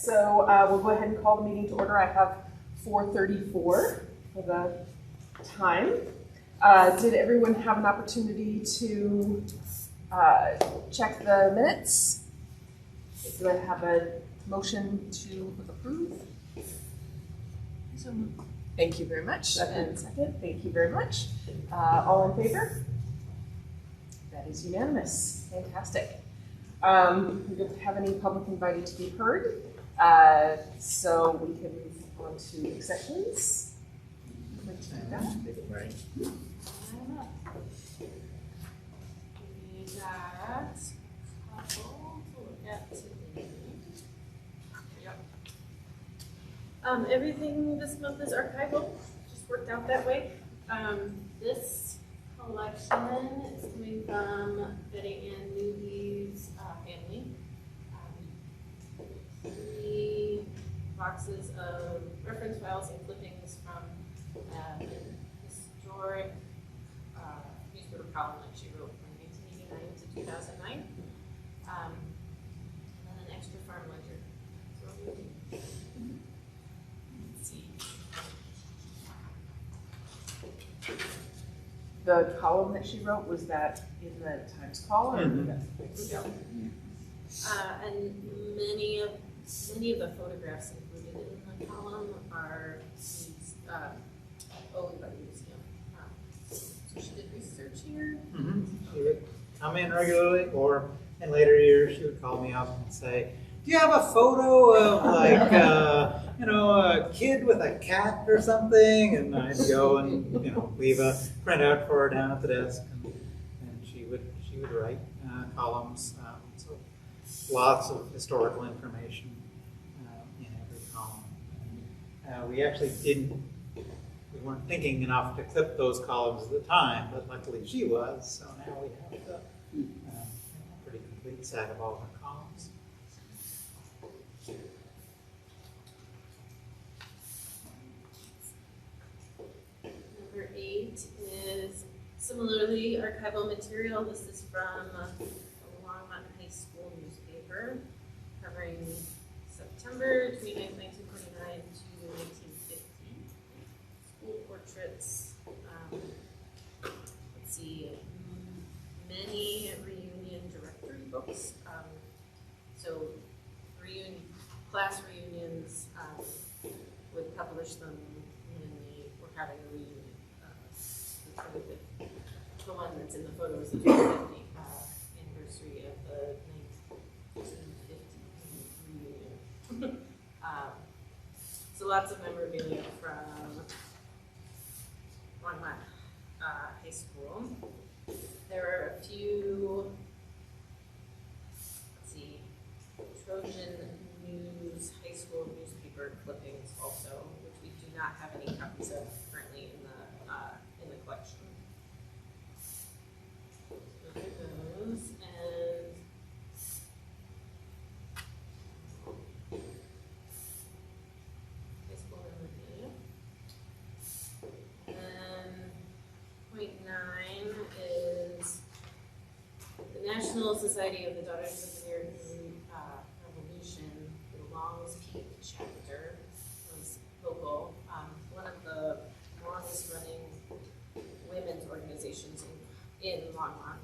So we'll go ahead and call the meeting to order. I have 4:34 for the time. Did everyone have an opportunity to check the minutes? Do I have a motion to approve? Thank you very much. And second, thank you very much. All in favor? That is unanimous. Fantastic. We don't have any public invited to be heard, so we can move on to exceptions. Would you like to do that? Right. We got a couple to look at today. Yep. Everything this month is archival, just worked out that way. This collection is coming from Betty Ann Newby's family. 3 boxes of reference files and clippings from historic newspaper column that she wrote from 1989 to 2009. And then an extra farm ledger. So let's see. The column that she wrote, was that in the Times Call? Or Mhm. Yeah. And many of the photographs included in the column are owned by the museum. So she did research here. She would come in regularly, or in later years, she would call me up and say, "Do you have a photo of like, a kid with a cat or something?" And I'd go and leave a printout for her down at the desk, and she would write columns. So lots of historical information in every column. We actually we weren't thinking enough to clip those columns at the time, but luckily she was, so now we have a pretty complete set of all her columns. Number 8 is similarly archival material. This is from the Longmont High School newspaper, covering September 29, 1949 to 1950. School portraits. Let's see, many reunion directory books. So class reunions would publish them when they were having a reunion. The one that's in the photo is the 250th anniversary of the 1950 reunion. So lots of memorabilia from Longmont High School. There are a few, let's see, Trojan News High School newspaper clippings also, which we do not have any copies of currently in the collection. Those are those, and high school memorabilia. And point 9 is the National Society of the Daughters of the American Revolution. The Longs Peak chapter was local. One of the longest running women's organizations in Longmont.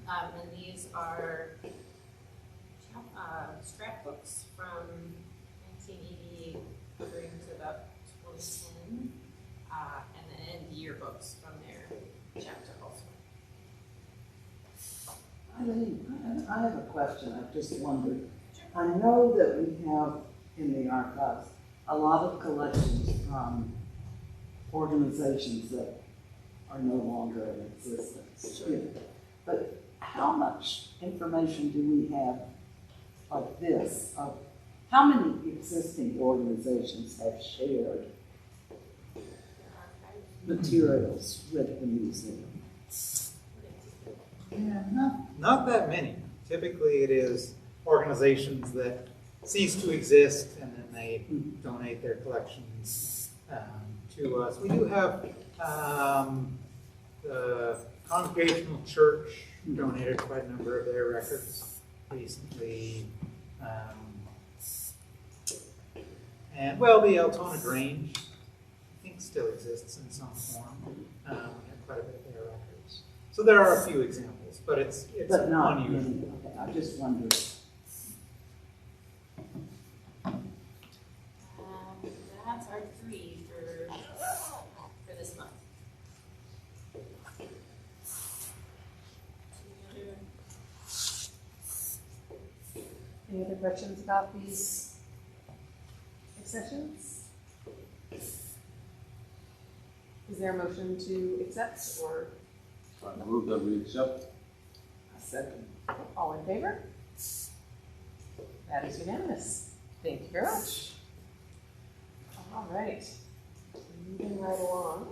And these are scrapbooks from 1980 covering to about 2010, and yearbooks from their chapter also. I have a question. I've just wondered. I know that we have in the archives a lot of collections from organizations that are no longer in existence. Sure. But how much information do we have of this? Of how many existing organizations have shared materials with the museum? Yeah, not that many. Typically, it is organizations that cease to exist, and then they donate their collections to us. We do have the Congregational Church donated quite a number of their records recently. And, well, the Altona Grange, I think still exists in some form. We have quite a bit of their records. So there are a few examples, but it's But not unusual. many, okay, I just wondered. That's our 3 for this month. Any other questions about these accessions? Is there a motion to accept or I move that we accept. A second. all in favor? That is unanimous. Thank you very much. All right, moving right along.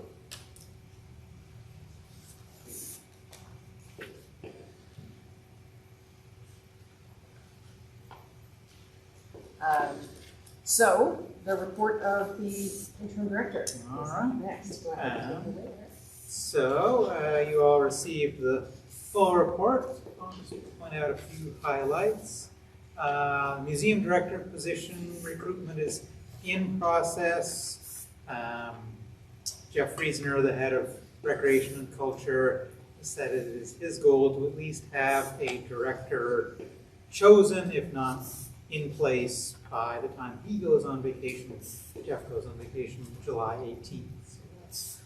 So, the report of the interim director is All right. next. Go ahead and take it away, Eric. So, you all received the full report. I'll just point out a few highlights. Museum director position recruitment is in process. Jeff Friesner, the head of Recreation and Culture, said it is his goal to at least have a director chosen, if not in place, by the time he goes on vacation. Jeff goes on vacation July 18th. So that's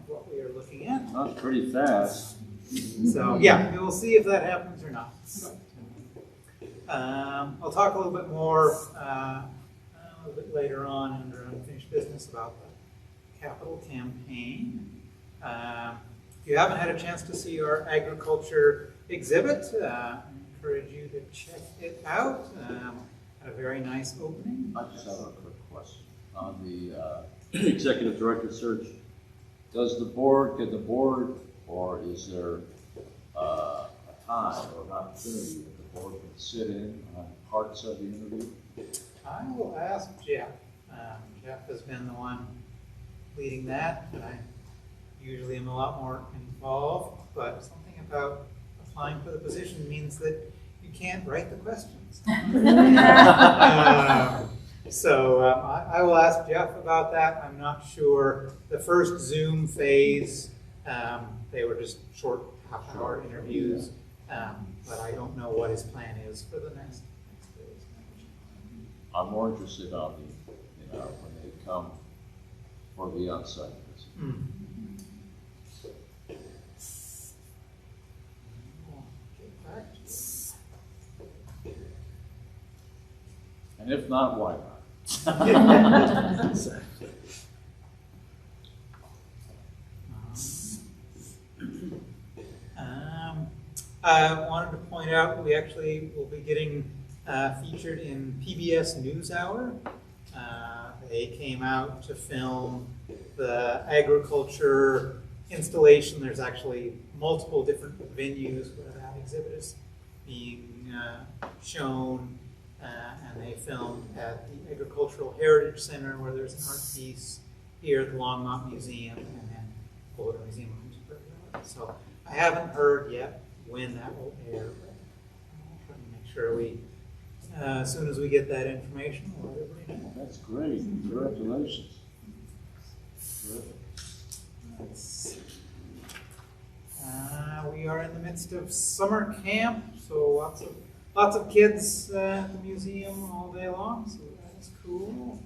what we are looking at. That's pretty fast. So, yeah, we'll see if that happens or not. I'll talk a little bit more a little bit later on under unfinished business about the capital campaign. If you haven't had a chance to see our agriculture exhibit, I encourage you to check it out. Had a very nice opening. I just have a quick question on the executive director search. Does the board, or is there a time or an opportunity that the board can sit in on parts of the interview? I will ask Jeff. Jeff has been the one leading that, and I usually am a lot more involved, but something about applying for the position means that you can't write the questions. I will ask Jeff about that. I'm not sure. The first Zoom phase, they were just short half-hour interviews, but I don't know what his plan is for the next phase. I'm more interested on the, when they come for the on-site visit. Mm. Get back to you. And if not, why not? I wanted to point out we actually will be getting featured in PBS NewsHour. They came out to film the agriculture installation. There's actually multiple different venues where that exhibit is being shown. And they filmed at the Agricultural Heritage Center, where there's an art piece, here at the Longmont Museum, and then Boulder Museum of Contemporary Art. So I haven't heard yet when that will air, but I'll try to make sure we, as soon as we get that information, we'll let everybody know. That's great. Congratulations. Terrific. Let's see. We are in the midst of summer camp, so lots of kids at the museum all day long, so that's cool.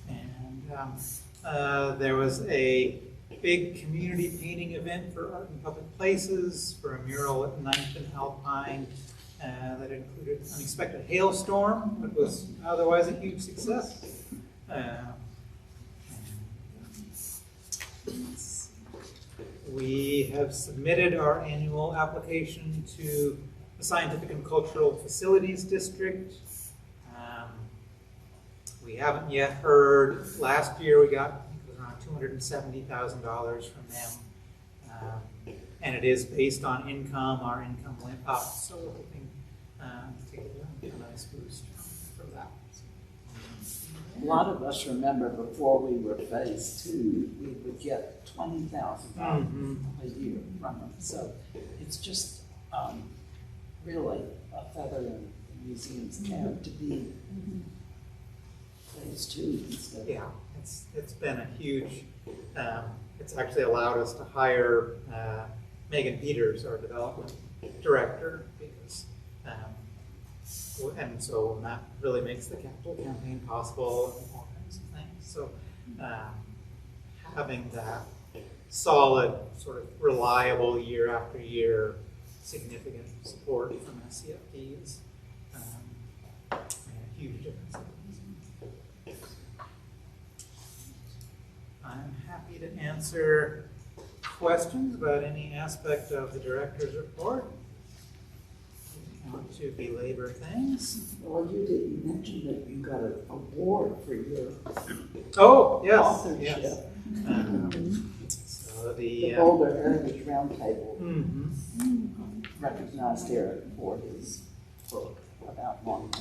And there was a big community painting event for Art in Public Places for a mural at 9th and Alpine that included an unexpected hailstorm, but was otherwise a huge success. We have submitted our annual application to the Scientific and Cultural Facilities District. We haven't yet heard. Last year we got, I think it was around $270,000 from them. And it is based on income. Our income went up, so we're hoping to get a nice boost from that. A lot of us remember before we were phase 2, we would get $20,000 a year from them. So it's just really a feather in museums have to be phase two instead. Yeah, it's been a huge, it's actually allowed us to hire Megan Peters, our development director, because, and so that really makes the capital campaign possible and all kinds of things. So having that solid, sort of reliable year after year, significant support from SCFD is made a huge difference. I'm happy to answer questions about any aspect of the director's report. If you want to belabor things. Well, you mention that you got an award for your Oh, yes, authorship. yes. So The the, Boulder Heritage Roundtable mhm. recognized Eric for his book about Longmont.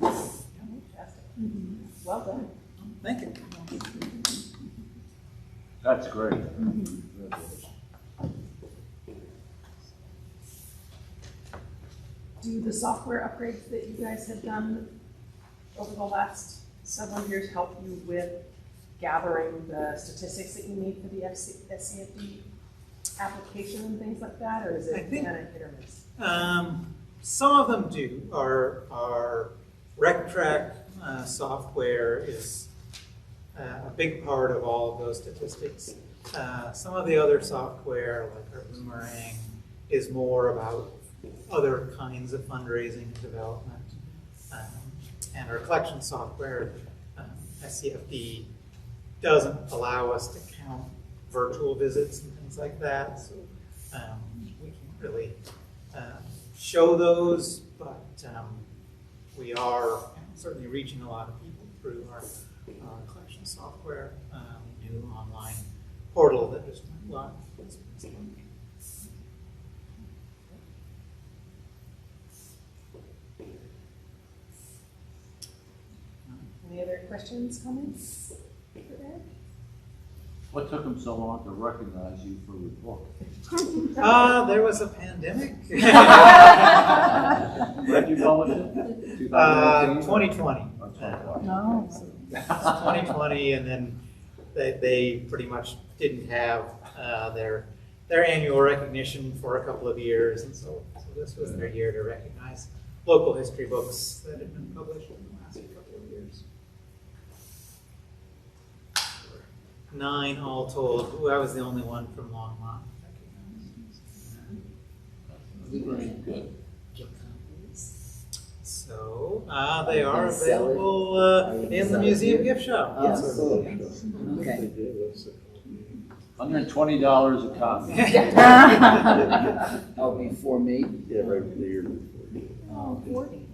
Fantastic. Well done. Thank you. That's great. Congratulations. Do the software upgrades that you guys have done over the last several years help you with gathering the statistics that you need for the SCFD application and things like that, or is it I think- kind of hit or miss? Some of them do. Our RecTrack software is a big part of all of those statistics. Some of the other software, like our Boomerang, is more about other kinds of fundraising and development. And our collection software, SCFD, doesn't allow us to count virtual visits and things like that. So we can't really show those, but we are certainly reaching a lot of people through our collection software, new online portal that just went live this month. Any other questions, comments for Eric? What took them so long to recognize you for your book? There was a pandemic. When did you publish it? 2019? 2020. Or 2020? No. 2020, and then they pretty much didn't have their annual recognition for a couple of years, and so this was their year to recognize local history books that had been published in the last couple of years. 9 all told. Ooh, I was the only one from Longmont recognized. Good. So they are They sell it? available in the museum gift shop. Oh, Yes. cool. Okay. $120 a copy. Oh, before me? Yeah, right there before you. Oh, 40.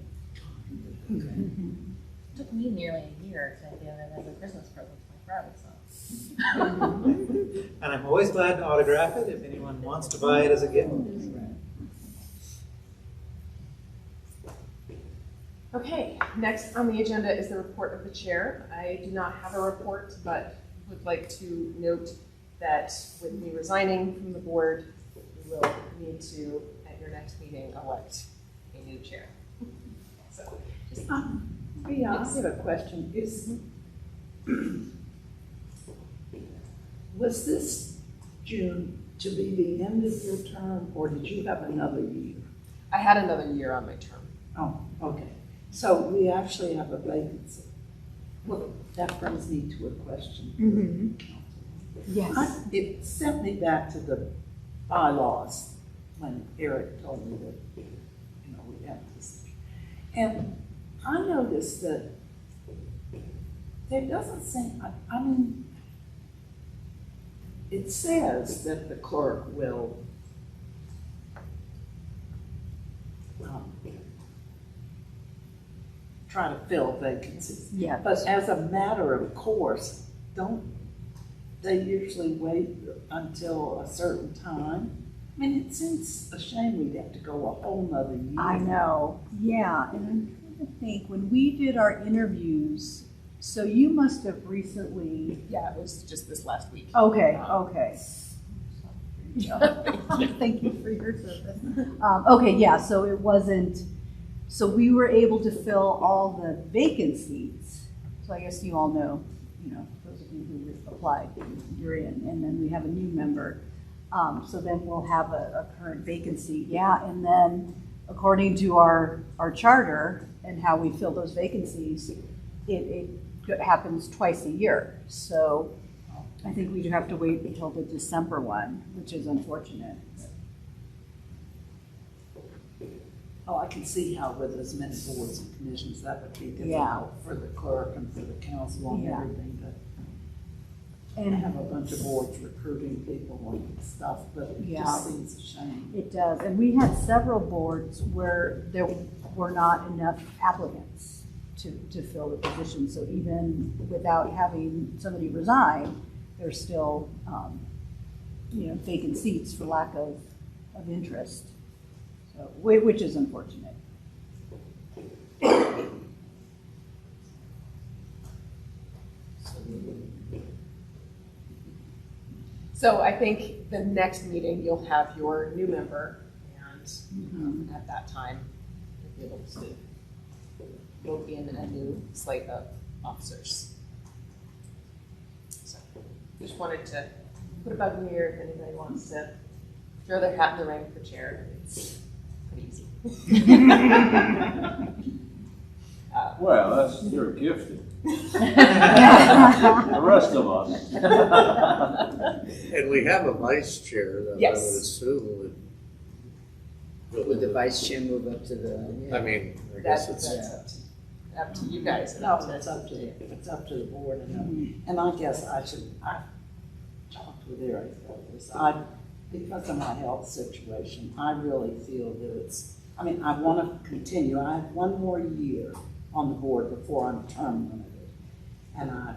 Took me nearly a year to get it as a Christmas present to my friend, so. And I'm always glad to autograph it if anyone wants to buy it as a gift. Okay, next on the agenda is the report of the chair. I do not have a report, but would like to note that with me resigning from the board, we will need to, at your next meeting, elect a new chair. So, just, I have a question. Was this June to be the end of your term, or did you have another year? I had another year on my term. Oh, okay. So we actually have a vacancy. Well, that brings me to a question. Yes. It sent me back to the bylaws when Eric told me that, we have this. And I noticed that there doesn't seem, I mean, it says that the clerk will try to fill vacancies. Yeah. But as a matter of course, don't they usually wait until a certain time? I mean, it seems a shame we'd have to go a whole nother year. I know, yeah, and I'm trying to think, when we did our interviews, so you must have recently, Yeah, it was just this last week. okay. Thank you for your service. Okay, yeah, so it wasn't So we were able to fill all the vacant seats. So I guess you all know, those of you who applied, you're in, and then we have a new member. So then we'll have a current vacancy, yeah, and then according to our charter and how we fill those vacancies, it happens twice a year. So I think we do have to wait until the December one, which is unfortunate. Oh, I can see how with as many boards and commissions, that would be Yeah. difficult for the clerk and for the council and Yeah. everything, but And have a bunch of boards recruiting people and stuff, but it Yeah. just seems a shame. it does, and we had several boards where there were not enough applicants to fill the position. So even without having somebody resign, there's still, vacant seats for lack of interest. So, which is unfortunate. So I think the next meeting, you'll have your new member, and at that time, you'll be able to vote in a new slate of officers. So just wanted to put a bug in the ear if anybody wants to throw their hat in the ring for chair. It's pretty easy. Well, you're gifted. The rest of us. And we have a vice chair that I Yes. would assume Would the vice chair move up to the? I mean, I guess That's it's, up to you guys. No, it's up to the board, and I guess I talked with Eric about this. Because of my health situation, I really feel that I want to continue. I have one more year on the board before I'm term limited. And I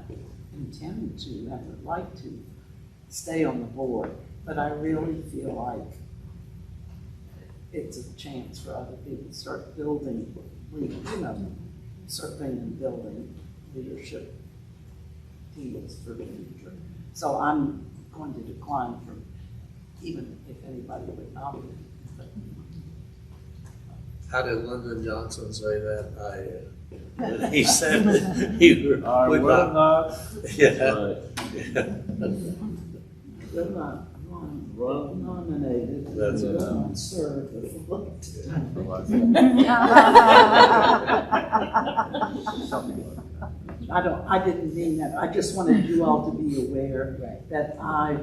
intend to, and would like to stay on the board, but I really feel like it's a chance for other people to start building, serving and building leadership teams for the future. So I'm going to decline from, even if anybody would nominate. how did Lyndon Johnson say that? He said that he I would will not. not. Yeah. They're not nominated. That's They're it. not served as elected. I didn't mean that. I just wanted you all to be aware that I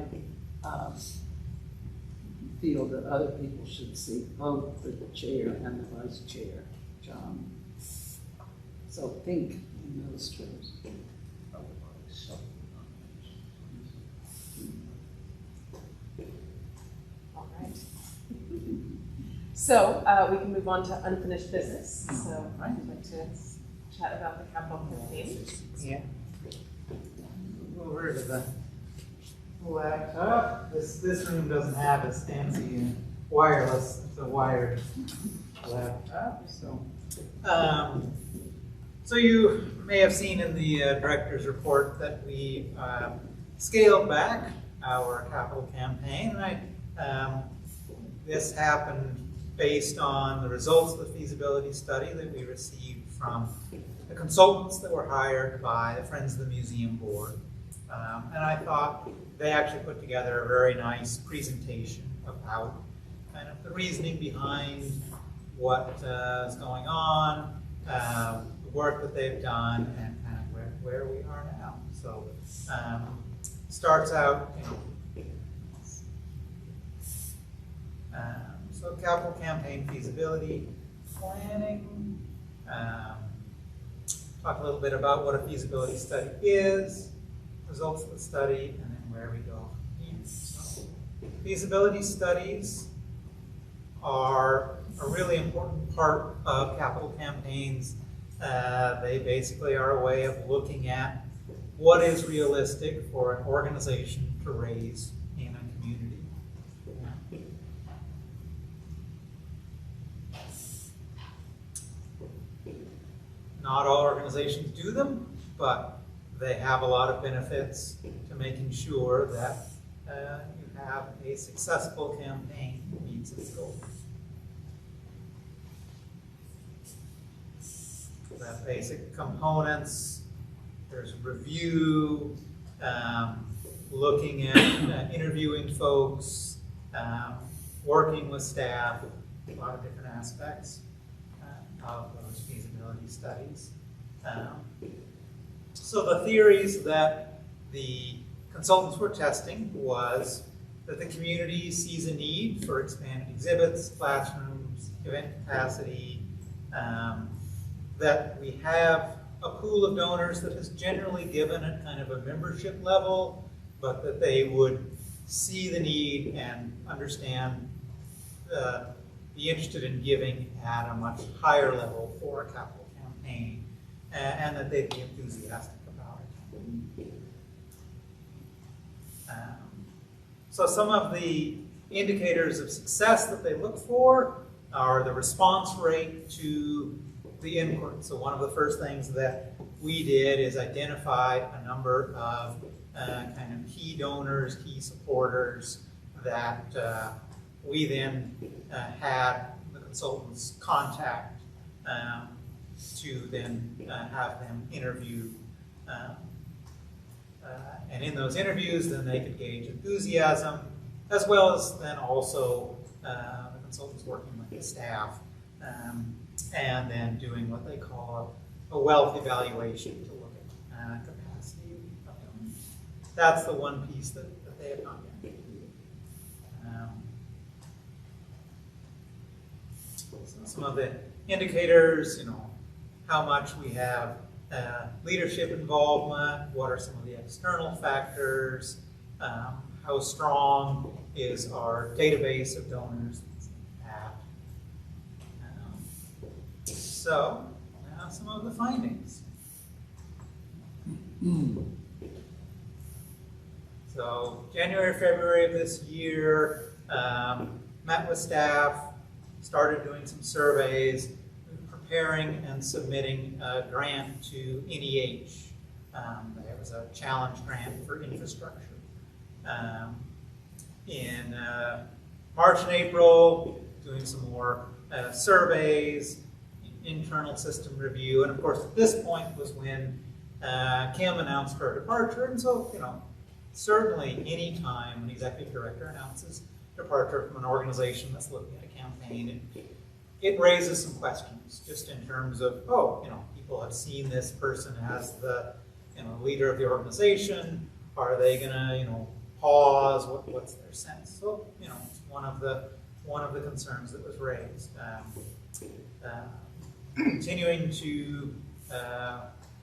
feel that other people should see both the chair and the vice chair, John. So think in those terms. All right. So we can move on to unfinished business. So I'd like to chat about the capital campaign. Yeah. Go over to the laptop. This room doesn't have as fancy wireless, it's a wired laptop, so. So you may have seen in the director's report that we scaled back our capital campaign. This happened based on the results of the feasibility study that we received from the consultants that were hired by the Friends of the Museum Board. And I thought they actually put together a very nice presentation about kind of the reasoning behind what is going on, the work that they've done, and kind of where we are now. So starts out, so capital campaign feasibility planning. Talk a little bit about what a feasibility study is, results of the study, and then where we go from here. So, feasibility studies are a really important part of capital campaigns. They basically are a way of looking at what is realistic for an organization to raise in a community. Not all organizations do them, but they have a lot of benefits to making sure that you have a successful campaign that meets its goals. the basic components. There's review, looking at interviewing folks, working with staff, a lot of different aspects of those feasibility studies. So the theories that the consultants were testing was that the community sees a need for expanded exhibits, classrooms, event capacity, that we have a pool of donors that is generally given at kind of a membership level, but that they would see the need and understand, be interested in giving at a much higher level for a capital campaign, and that they'd be enthusiastic about it. So some of the indicators of success that they look for are the response rate to the inquiry. So one of the first things that we did is identify a number of kind of key donors, key supporters that we then had the consultants contact to then have them interview. And in those interviews, then they could gauge enthusiasm, as well as then also the consultants working with the staff, and then doing what they call a wealth evaluation to look at capacity of donors. That's the one piece that they have not yet completed. So some of the indicators, how much we have leadership involvement, what are some of the external factors, how strong is our database of donors, things like that. So, now some of the findings. So, January, February of this year, met with staff, started doing some surveys, preparing and submitting a grant to NEH. There was a challenge grant for infrastructure. In March and April, doing some more surveys, internal system review, and of course at this point was when Kim announced her departure, and so, certainly any time an executive director announces departure from an organization that's looking at a campaign, it raises some questions, just in terms of, people have seen this person as the leader of the organization. Are they gonna pause? What's their sense? So it's one of the concerns that was raised. Continuing to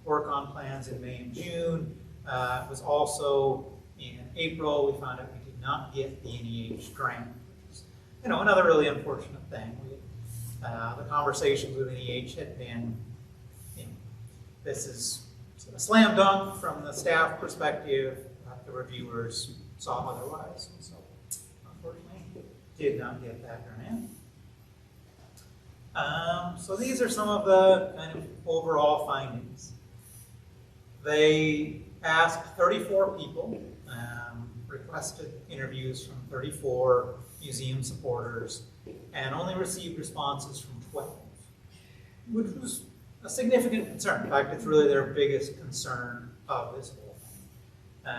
work on plans in May and June. It was also in April we found out we did not get the NEH grant, which is another really unfortunate thing. The conversations with NEH had been, this is a slam dunk from the staff perspective. The reviewers saw otherwise, and so unfortunately did not get that grant. So these are some of the kind of overall findings. They asked 34 people, requested interviews from 34 museum supporters, and only received responses from 12, which was a significant concern. In fact, it's really their biggest concern of this whole thing.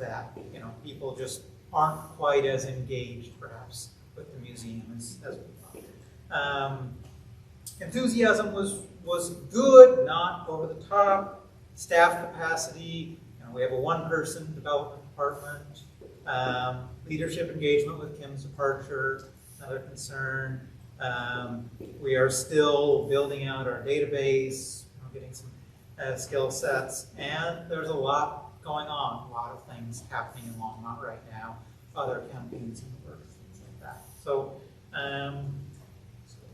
That people just aren't quite as engaged, perhaps, with the museum as we thought. Enthusiasm was good, not over the top. Staff capacity, we have a one-person development department. Leadership engagement with Kim's departure, another concern. We are still building out our database, getting some skill sets, and there's a lot going on, a lot of things happening in Longmont right now, other campaigns in the works, things like that. So,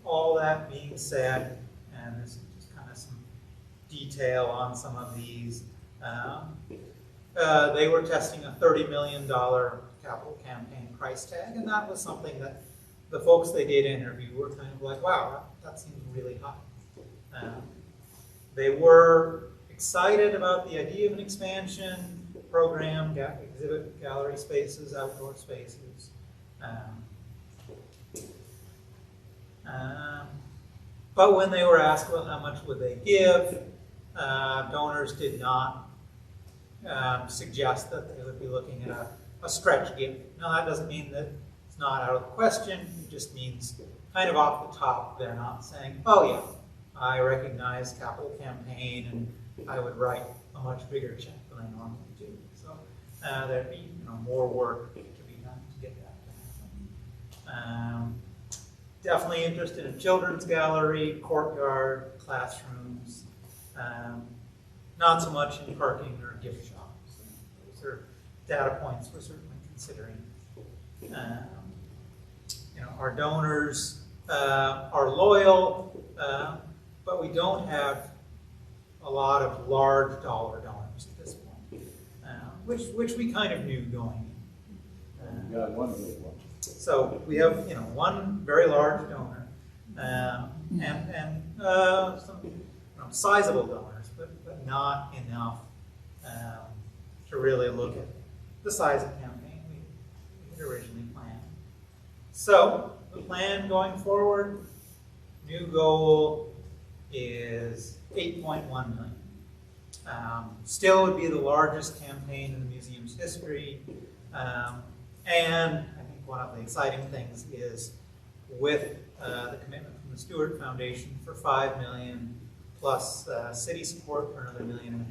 all that being said, and this is just kind of some detail on some of these, they were testing a $30 million capital campaign price tag, and that was something that the folks they did interview were kind of like, wow, that seems really high. They were excited about the idea of an expansion program, exhibit gallery spaces, outdoor spaces. But when they were asked, well, how much would they give, donors did not suggest that they would be looking at a stretch gift. Now, that doesn't mean that it's not out of the question. It just means kind of off the top, they're not saying, oh yeah, I recognize capital campaign and I would write a much bigger check than I normally do. So there'd be more work to be done to get that to happen. Definitely interested in children's gallery, courtyard, classrooms. Not so much in parking or gift shops. Those are data points we're certainly considering. Our donors are loyal, but we don't have a lot of large dollar donors at this point, which we kind of knew going in. You got one big one. So we have, one very large donor, and some sizable donors, but not enough to really look at the size of campaign we had originally planned. So the plan going forward, new goal is 8.1 million. Still would be the largest campaign in the museum's history. And I think one of the exciting things is with the commitment from the Stewart Foundation for $5 million plus city support for another $1.5 million,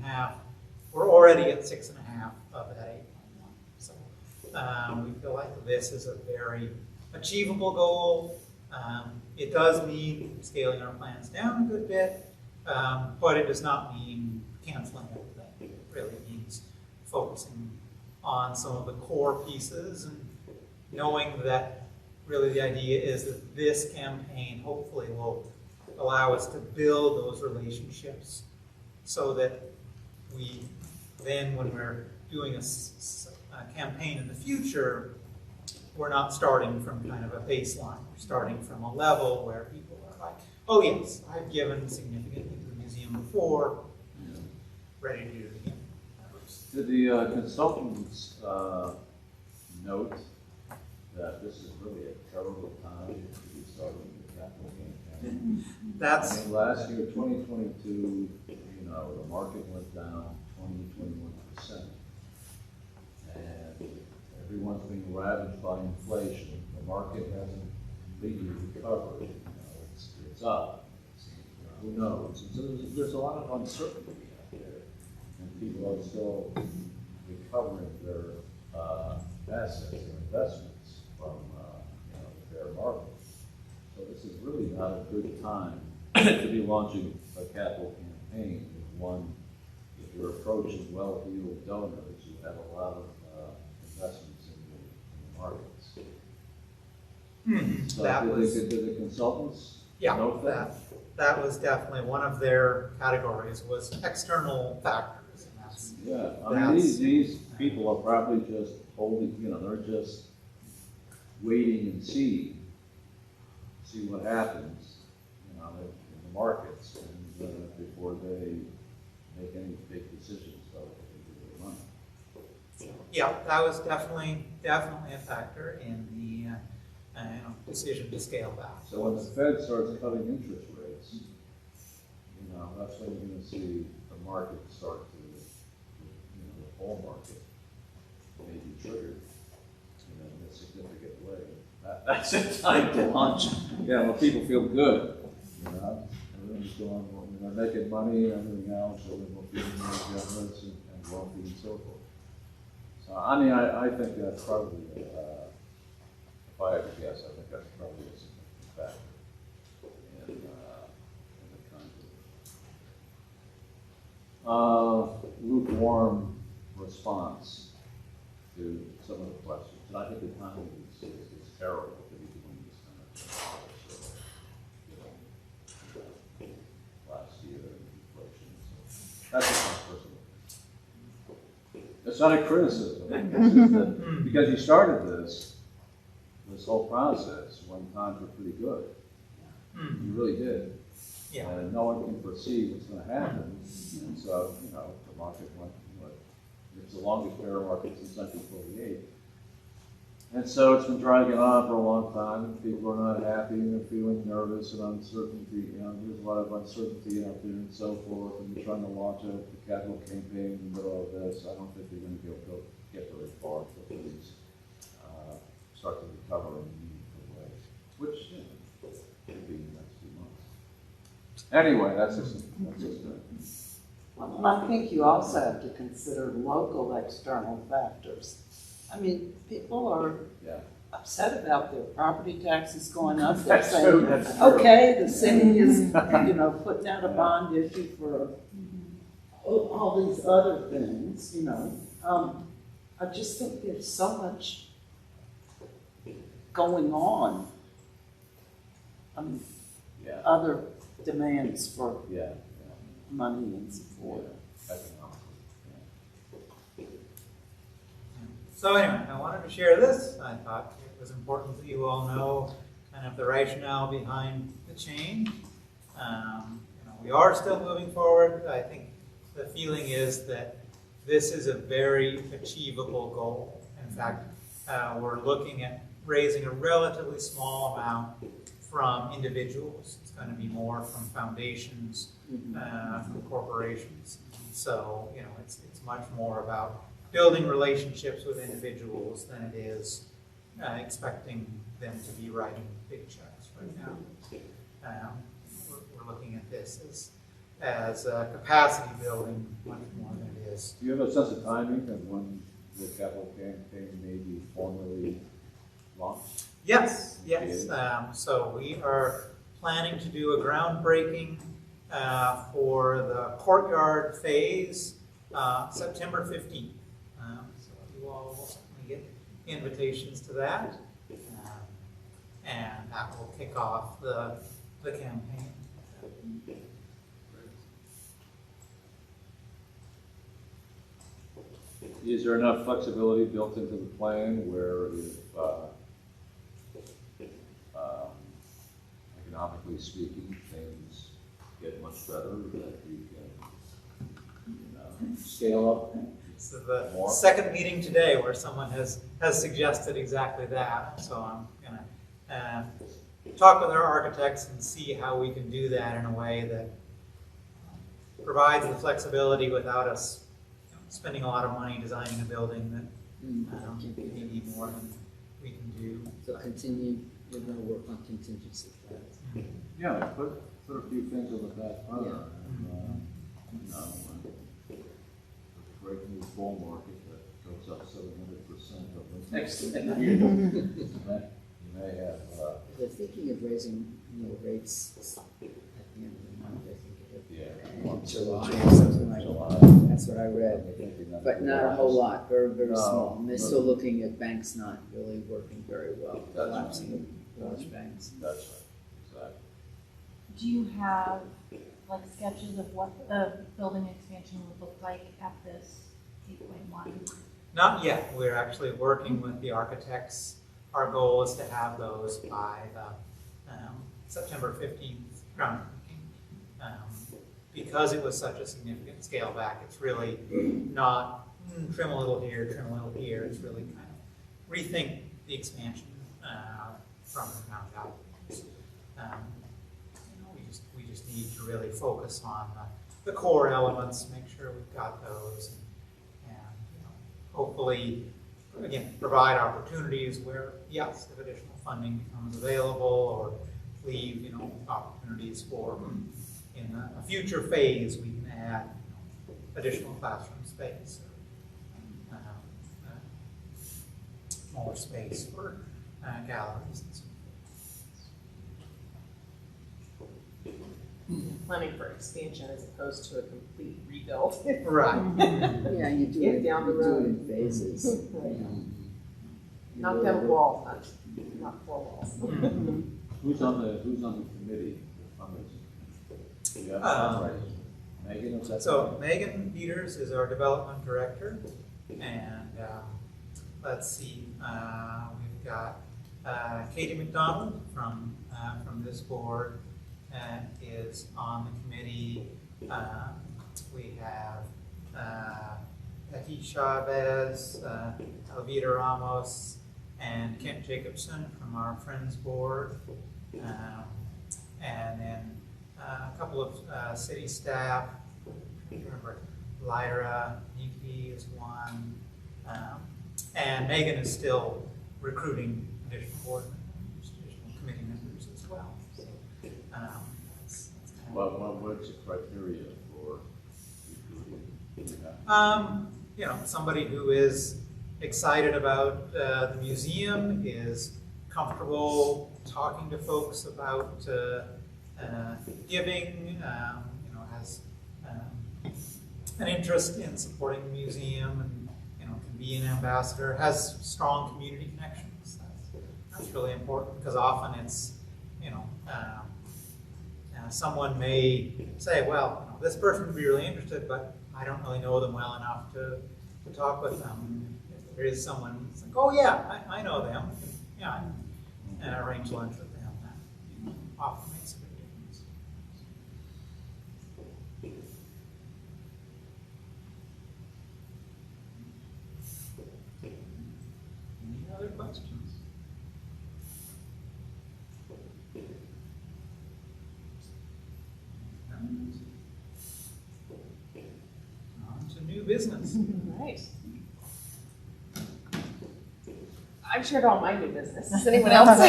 we're already at 6.5 of that 8.1. So we feel like this is a very achievable goal. It does mean scaling our plans down a good bit, but it does not mean canceling everything. It really means focusing on some of the core pieces and knowing that really the idea is that this campaign hopefully will allow us to build those relationships so that we then, when we're doing a campaign in the future, we're not starting from kind of a baseline. We're starting from a level where people are like, oh yes, I've given significantly to the museum before, ready to do it again. Did the consultants note that this is really a terrible time to be starting the capital campaign? That's last year, 2022, the market went down 20-21%. And everyone's being ravaged by inflation. The market hasn't completely recovered. It's up. Who knows? So there's a lot of uncertainty out there, and people are still recovering their assets and investments from the bear market. So this is really not a good time to be launching a capital campaign with one. If you're approaching well-heeled donors, you have a lot of investments in the markets. So that was did the consultants yeah. note That was definitely one of their categories was external factors. And that's, Yeah, I mean, these people are probably just holding, they're just waiting and see what happens, in the markets, and before they make any big decisions about what they do with their money. yeah, that was definitely a factor in the decision to scale back. So when the Fed starts cutting interest rates, that's when you're going to see the market start to, the whole market may be triggered in a significant way. That's the time to launch. Yeah, when people feel good, everyone's going, they're making money and everything else, so then we'll be more generous and wealthy and so forth. So, I think that's probably, if I had to guess, I think that's probably a significant factor in the kind of lukewarm response to some of the questions. And I think the economy is terrible to be doing this kind of thing. Last year, inflation. So that's just my personal. It's not a criticism. It's just that because you started this whole process when times were pretty good. You really did. Yeah. And no one can foresee what's going to happen. And so, the market went, it's the longest bear market since 1948. And so it's been dragging on for a long time, and people are not happy, and they're feeling nervous and uncertainty, there's a lot of uncertainty out there and so forth, and they're trying to launch a capital campaign in the middle of this. I don't think they're gonna be able to get very far until things, start to recover in meaningful ways, which, could be in the next few months. Anyway, that's just Well, I think you also have to consider local external factors. I mean, people are yeah. upset about their property taxes going up. They're That's true, saying, that's true. okay, the city is, putting out a bond issue for all these other things, I just think there's so much going on. Yeah, Other demands for yeah, money and support. economically, So anyway, I wanted to share this. I thought it was important that you all know kind of the rationale behind the change. We are still moving forward. I think the feeling is that this is a very achievable goal. In fact, we're looking at raising a relatively small amount from individuals. It's going to be more from foundations, from corporations. So, it's much more about building relationships with individuals than it is expecting them to be writing big checks right now. We're looking at this as a capacity building much more than it is. Do you have a sense of timing of when the capital campaign may be formally launched? Yes. So we are planning to do a groundbreaking for the courtyard phase September 15th. So you all will certainly get invitations to that. And that will kick off the campaign. Is there enough flexibility built into the plan where if, economically speaking, things get much better, that we can, scale up? So the More? second meeting today where someone has suggested exactly that. So I'm going to talk with our architects and see how we can do that in a way that provides the flexibility without us spending a lot of money designing a building that may be more than we can do. So you're gonna work on contingency plans. Yeah, put a few things on the back burner. And, a great new bull market that goes up 700% of the next year. You may have, They're thinking of raising, rates at the end of the month, I think. July or something like that. That's what I read. But not a whole lot, very, very small. And they're still looking at banks not really working very well, collapsing large banks. That's right, exactly. Do you have like sketches of what the building expansion would look like at this 8.1? Not yet. We're actually working with the architects. Our goal is to have those by the September 15th groundbreaking. Because it was such a significant scale back, it's really not trim a little here, trim a little here. It's really kind of rethink the expansion from the ground out. We just need to really focus on the core elements, make sure we've got those, and hopefully, again, provide opportunities where, yes, if additional funding becomes available, or leave opportunities for. In a future phase, we can add additional classroom space, or more space for galleries and so forth. Planning for expansion as opposed to a complete rebuild. Right. Yeah, you do Get it, down the you do road. it in phases. Not that wall, not four walls. Who's on the committee? Yeah, Megan, is that So Megan Peters is our development director, and let's see, we've got Katie McDonald from this board is on the committee. We have Eti Chavez, Elvira Ramos, and Kent Jacobson from our Friends Board, and then a couple of city staff. I can't remember, Lyra, Nikki is one, and Megan is still recruiting additional board members, additional committee members as well. So, that's kind of What's the criteria for recruiting? you know, somebody who is excited about the museum, is comfortable talking to folks about giving, you know, has an interest in supporting the museum, and you know, can be an ambassador, has strong community connections. That's really important, because often it's, you know, someone may say, well, you know, this person would be really interested, but I don't really know them well enough to talk with them. If there is someone that's like, oh yeah, I know them, yeah, and arrange lunch with them, that often makes a big difference. Any other questions? On to new business. Right. I've shared all my new business. Does anyone else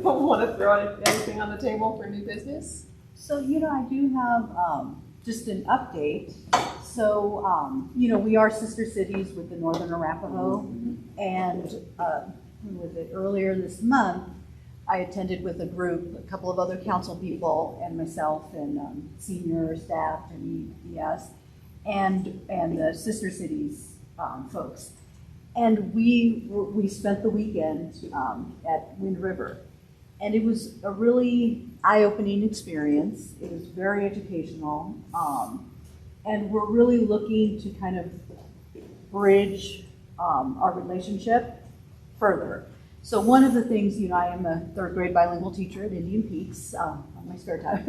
want to throw anything on the table for new business? So, I do have just an update. So, we are sister cities with the Northern Arapaho. And earlier this month, I attended with a group, a couple of other council people and myself and senior staff and ES and the sister cities folks. And we spent the weekend at Wind River. And it was a really eye-opening experience. It was very educational. And we're really looking to kind of bridge our relationship further. So one of the things, I am a third grade bilingual teacher at Indian Peaks on my spare time.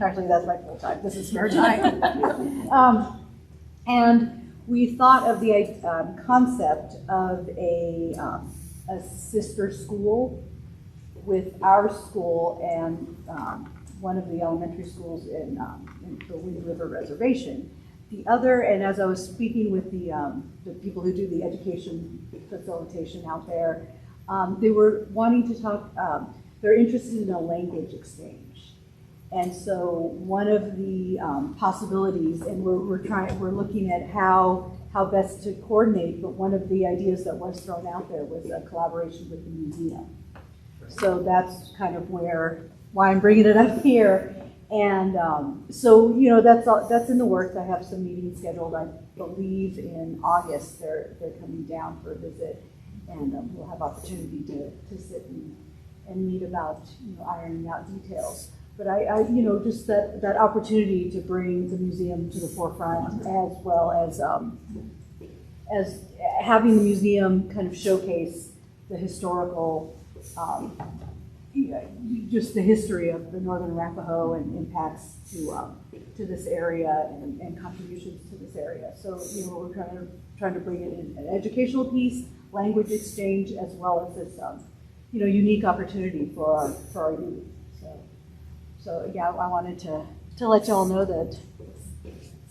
Actually, that's my full time. This is spare time. And we thought of the concept of a sister school with our school and one of the elementary schools in the Wind River Reservation. The other, and as I was speaking with the people who do the education facilitation out there, they were wanting to talk, they're interested in a language exchange. And so one of the possibilities, and we're looking at how best to coordinate, but one of the ideas that was thrown out there was a collaboration with the museum. So that's kind of why I'm bringing it up here. And so, that's in the works. I have some meetings scheduled, I believe in August. They're coming down for a visit, and we'll have opportunity to sit and meet about, ironing out details. But I just that opportunity to bring the museum to the forefront, as well as having the museum kind of showcase the historical, just the history of the Northern Arapaho and impacts to this area and contributions to this area. So we're trying to bring in an educational piece, language exchange, as well as this unique opportunity for our youth. So yeah, I wanted to let you all know that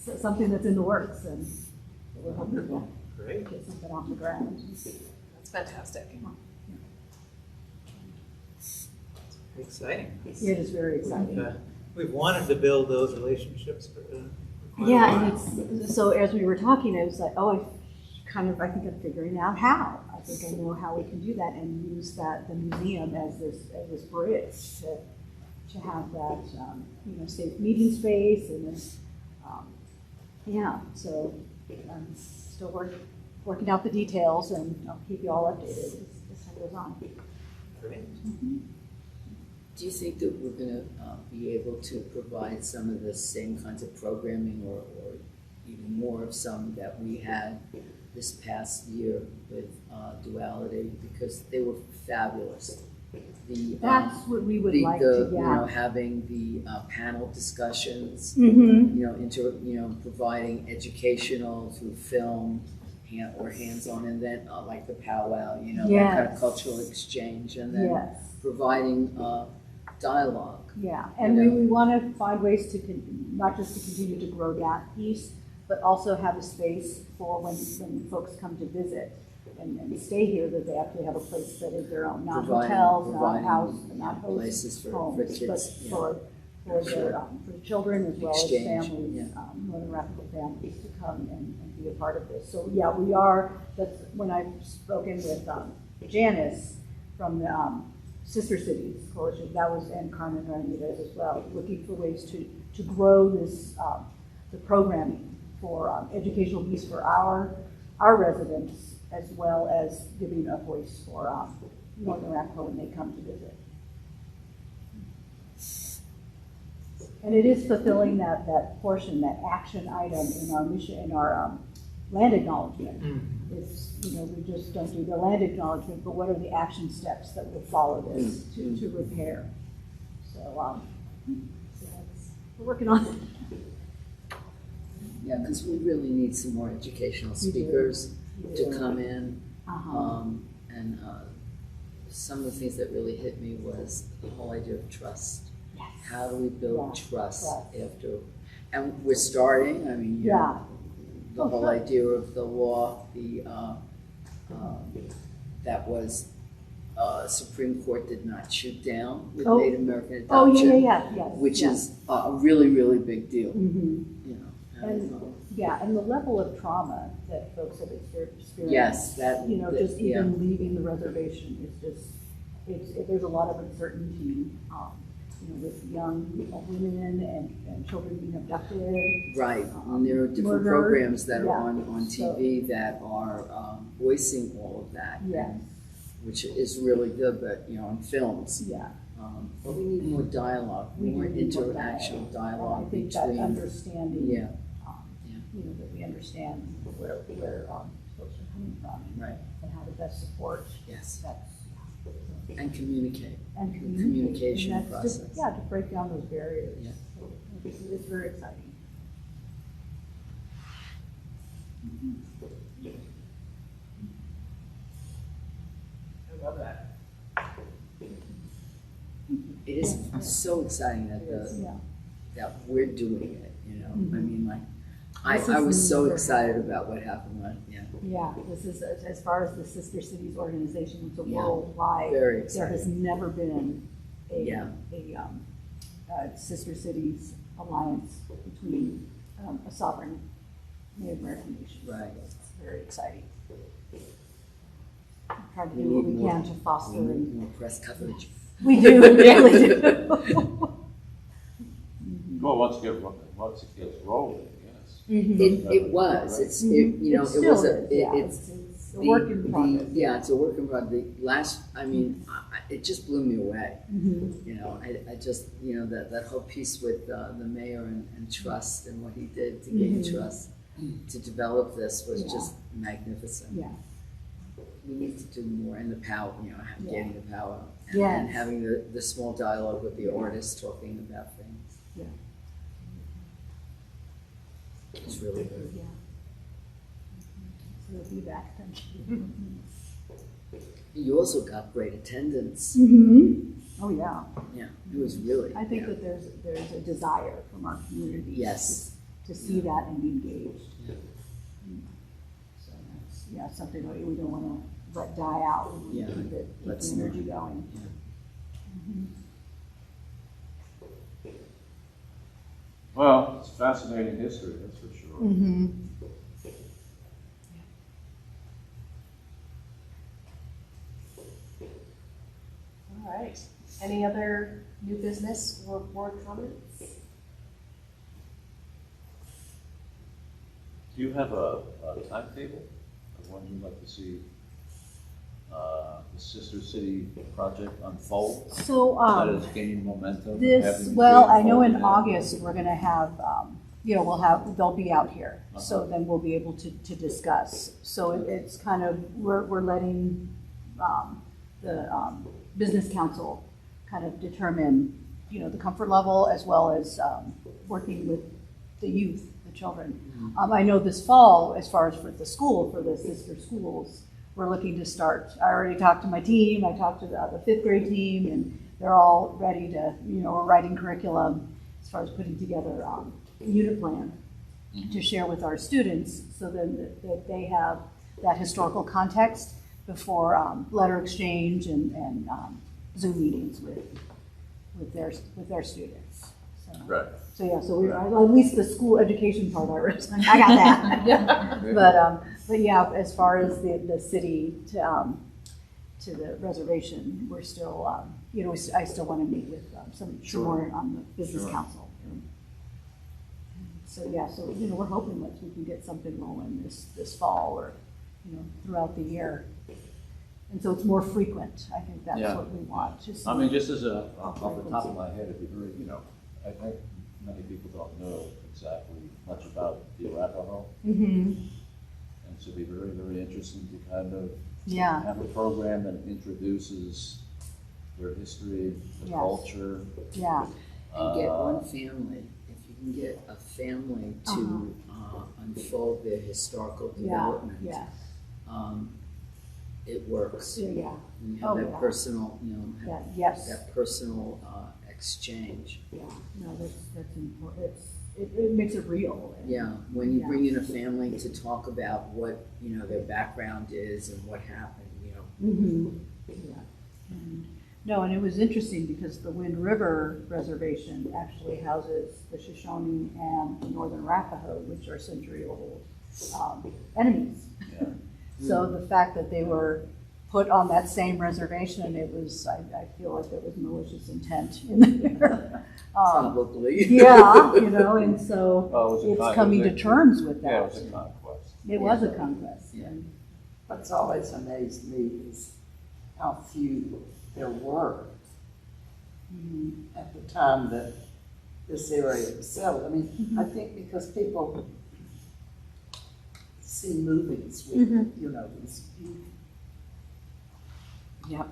it's something that's in the works, and we're hoping to get something off the ground. That's fantastic. Exciting. It is very exciting. We've wanted to build those relationships for quite a Yeah, while. and it's so as we were talking, it was like, I think I'm figuring out how. I think I know how we can do that and use the museum as this bridge to have that safe meeting space and then so I'm still working out the details, and I'll keep you all updated as time goes on. Great. Do you think that we're going to be able to provide some of the same kinds of programming or even more of some that we had this past year with Duality, because they were fabulous? That's what we would like to, having the panel discussions, Mm-hmm. providing educational through film, hands-on, and then like the powwow, you know, that kind of Yes. cultural exchange, and then Yes, providing dialogue. yeah, and You know. we want to find ways to, not just to continue to grow that piece, but also have a space for when folks come to visit and stay here, that they actually have a place that is their own, not hotels, not Providing, house, not host places for homes, kids, but yeah. for the children as well as Exchange, families, yeah. Northern Rapids families to come and be a part of this. So, yeah, we are, that's, when I've spoken with Janice from the Sister Cities Coalition, that was, and Carmen Ramirez as well, looking for ways to grow this, the programming for educational piece for our residents, as well as giving a voice for Northern Arapahoe when they come to visit. And it is fulfilling that portion, that action item in our mission, in our land acknowledgement. It's, you know, we just don't do the land acknowledgement, but what are the action steps that will follow this to repair? So, we're working on it. Yeah, because we really need some more educational We do. speakers We to do. come in. Uh-huh. And some of the things that really hit me was the whole idea of trust. Yes. How do we build Yeah, trust trust. after? And we're starting, I mean, you Yeah. know, the Oh, whole good. idea of the law, that was, Supreme Court did not shoot down with Oh. Native American Oh, adoption. yeah, yes. Which yeah. is a really, really big deal, Mhm. you know. And, yeah, and the level of trauma that folks have experienced. Yes, that. You know, that- just yeah. even leaving the reservation is just, there's a lot of uncertainty, you know, with young women and children being abducted. Right, and there are different Murder, programs that yeah. are on TV that are voicing all of that. Yes. Which is really good, but, you know, on films. Yeah. But we need more dialogue, We more do need more interactional And dialogue I think that between, understanding, yeah, yeah. you know, that we understand where folks are coming from Right, and how to best support. yes, That's, yeah. and communicate. And Communication and that's just- process. Yeah, to break down those barriers. Yeah. So it's very exciting. I love that. It is so exciting that Yeah. that we're doing it, you know, I Mhm. mean, like, This I is was so never excited about what happened, yeah, Yeah, this is, as far as the Sister Cities organization, it's a Yeah. worldwide, very there has excited. never been Yeah. a Sister Cities alliance between a sovereign Native American nation. Right. It's very exciting. Trying to We do what need we more- can to foster We and need more press coverage. we do, we really do. Well, once it gets rolling, yes. It was, it's, you know, It it was still a, is, yeah, it's. it's a work in progress. Yeah, it's a work in progress. The last, I mean, it just blew me away. Mhm. You know, I just, you know, that whole piece with the mayor and trust and what he did to gain Mhm. trust to develop this was Yeah. just magnificent. Yeah, We need to do more, and the power, you know, Yeah. getting the power. And Yes. having the small dialogue with the artists talking about things. Yeah. It's really good. yeah. So we'll be back, thank you. You also got great attendance. Mm-hmm. Oh, yeah. Yeah, it was really. I think yeah. that there's a desire from our community. Yes. To see that and be engaged. Yeah. So that's, yeah, something that we don't want to let die out. We want Yeah, to keep it, keep let's the energy not. going. Yeah. Well, it's fascinating history, that's for sure. Mm-hmm. All right. Any other new business or board comments? Do you have a timetable of when you'd like to see the Sister City project unfold? So, That is gaining momentum. and this, having well, great I know in involvement August, we're gonna have, you know, they'll be out here. So Uh-huh. then we'll be able to discuss. So it's kind of, we're letting, the, business council kind of determine, you know, the comfort level as well as, working with the youth the children. I know this fall, as far as for the school, for the sister schools, we're looking to start. I already talked to my team, I talked to the fifth grade team, and they're all ready to, we're writing curriculum as far as putting together a unit plan to share with our students, so then that they have that historical context before letter exchange and Zoom meetings with their students. So, Right. So yeah, so at least the school education part, I got that. But yeah, as far as the city to the reservation, we're still, I still want to meet with some more on the business council. So yeah, so we're hoping that we can get something rolling this fall or throughout the year. And so it's more frequent. I think that's Yeah. what we want. Just I mean, just as off the top of my head, it'd be very, I think many people don't know exactly much about the Arapaho. Mm-hmm. And so it'd be very, very interesting to kind of Yeah. have a program that introduces their history, their Yes. culture. Yeah. And get one family, if you can get a family to unfold their historical development, Yeah. it works. Yeah. When you have Oh, that yeah. personal, Yeah. Yes. that personal exchange. Yeah. No, that's important. It makes it real. And, Yeah, when you Yeah. bring in a family to talk about what, their background is and what happened, Mm-hmm. Yeah. And it was interesting because the Wind River Reservation actually houses the Shoshone and the Northern Arapaho, which are century-old enemies. Yeah. So the fact that they were put on that same reservation, it was, I feel like there was malicious intent in there. probably. Yeah, and so Oh, it was it's coming to terms with that. Yeah, it was a conquest. It was a conquest. Yeah. And What's always amazed me is how few there were at the time that this area was settled. I mean, I think because people see movies with, these huge Yep.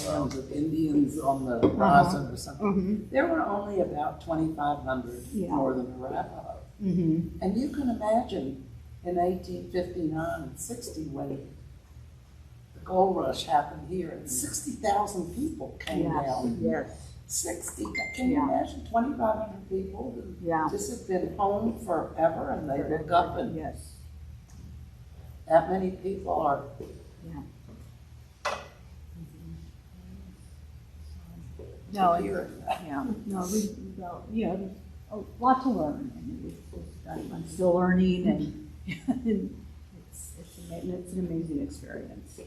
bands of Indians on the horizon or something. There were only about 2,500 Yeah. Northern Arapaho. Mm-hmm. And you can imagine in 1859 and 60 when the gold rush happened here, and 60,000 people came down. Yes. 60, can you Yeah. imagine 2,500 people who Yeah. just have been home forever, and they look up and Yes. that many people are. Yeah. No, here. we've got, there's a lot to learn, and I'm still learning, and it's an amazing experience.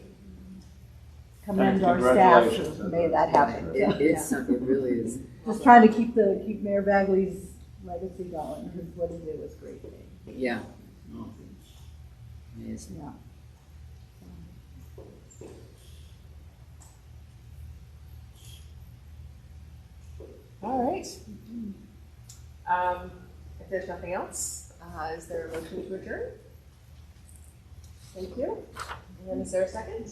Commend our staff, Congratulations. may that happen. It really is. Just trying to keep Mayor Bagley's legacy going, because what he did was a great thing. Yeah. Oh, amazing. Yeah. All right. If there's nothing else, is there a motion to adjourn? Thank you. And is there a second?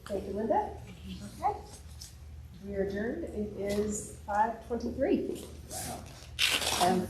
Thank you, Linda. Okay. We are adjourned. It is 5:23. And